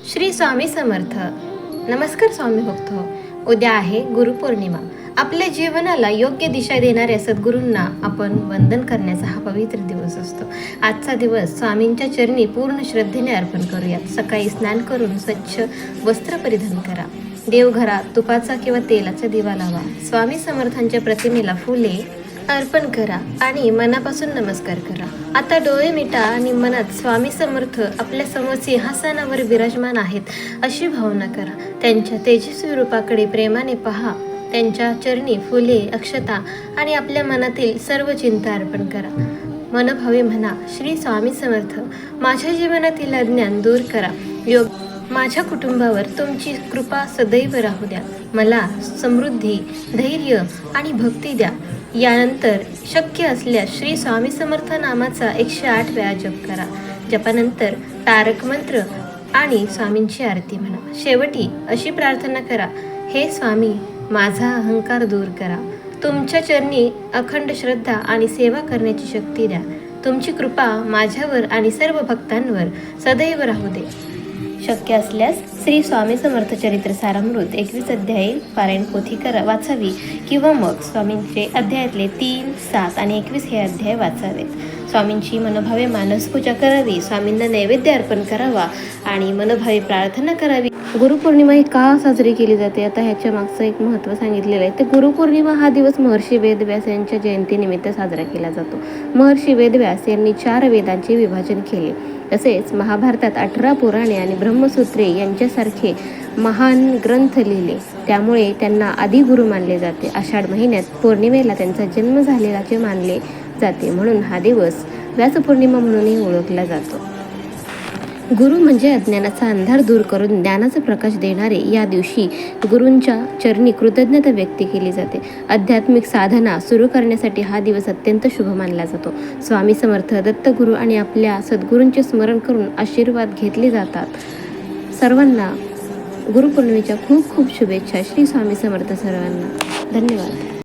श्री स्वामी समर्थ. नमस्कार स्वामी भक्त हो. उद्या आहे गुरुपौर्णिमा. आपल्या जीवनाला योग्य दिशा देणाऱ्या सद्गुरूंना आपण वंदन करण्याचा हा पवित्र दिवस असतो. आजचा दिवस स्वामींच्या चरणी पूर्ण श्रद्धेने अर्पण करूयात. सकाळी स्नान करून स्वच्छ वस्त्र परिधान करा. देवघरात तुपाचा किंवा तेलाचा दिवा लावा. स्वामी समर्थांच्या प्रतिमेला फुले अर्पण करा आणि मनापासून नमस्कार करा. आता डोळे मिटा आणि मनात स्वामी समर्थ आपल्या समोर सिंहासनावर विराजमान आहेत अशी भावना करा. त्यांच्या तेजस्वी रूपाकडे प्रेमाने पहा. त्यांच्या चरणी फुले, अक्षता आणि आपल्या मनातील सर्व चिंता अर्पण करा. मनभावे म्हणा, श्री स्वामी समर्थ, माझ्या जीवनातील अज्ञान दूर करा. माझ्या कुटुंबावर तुमची कृपा सदैव राहू द्या. मला समृद्धी, धैर्य आणि भक्ती द्या. यानंतर शक्य असल्यास श्री स्वामी समर्थ नामाचा 108 वेळा जप करा. जपानंतर तारक मंत्र आणि स्वामींची आरती म्हणा. शेवटी अशी प्रार्थना करा, हे स्वामी, माझा अहंकार दूर करा. तुमच्या चरणी अखंड श्रद्धा आणि सेवा करण्याची शक्ती द्या. तुमची कृपा माझ्यावर आणि सर्व भक्तांवर सदैव राहू दे. शक्य असल्यास श्री स्वामी समर्थ चरित्र सारामृत 21 अध्याय पारायण पोथी वाचावी किंवा मग स्वामींचे अध्यायातले 3, 7 आणि 21 हे अध्याय वाचावेत. स्वामींची मनोभावे मानसपूजा करावी. स्वामींना नैवेद्य अर्पण करावा आणि मनोभावे प्रार्थना करावी. गुरुपौर्णिमा ही का साजरी केली जाते? आता ह्याच्या मागचं एक महत्त्व सांगितलेलं आहे. तर गुरुपौर्णिमा हा दिवस महर्षी वेदव्यास यांच्या जयंतीनिमित्त साजरा केला जातो. महर्षी वेदव्यास यांनी 4 वेदांचे विभाजन केले. तसेच महाभारतात 18 पुराणे आणि ब्रह्मसूत्रे यांच्यासारखे महान ग्रंथ लिहिले. त्यामुळे त्यांना आदी गुरु मानले जाते. आषाढ महिन्यात पौर्णिमेला त्यांचा जन्म झालेल्याचे मानले जाते. म्हणून हा दिवस व्यासपौर्णिमा म्हणूनही ओळखला जातो. गुरु म्हणजे अज्ञानाचा अंधार दूर करून ज्ञानाचा प्रकाश देणारे. या दिवशी गुरूंच्या चरणी कृतज्ञता व्यक्त केली जाते. आध्यात्मिक साधना सुरू करण्यासाठी हा दिवस अत्यंत शुभ मानला जातो. स्वामी समर्थ, दत्तगुरू आणि आपल्या सद्गुरूंचे स्मरण करून आशीर्वाद घेतले जातात. सर्वांना गुरुपौर्णिमेच्या खूप खूप शुभेच्छा. श्री स्वामी समर्थ सर्वांना. धन्यवाद.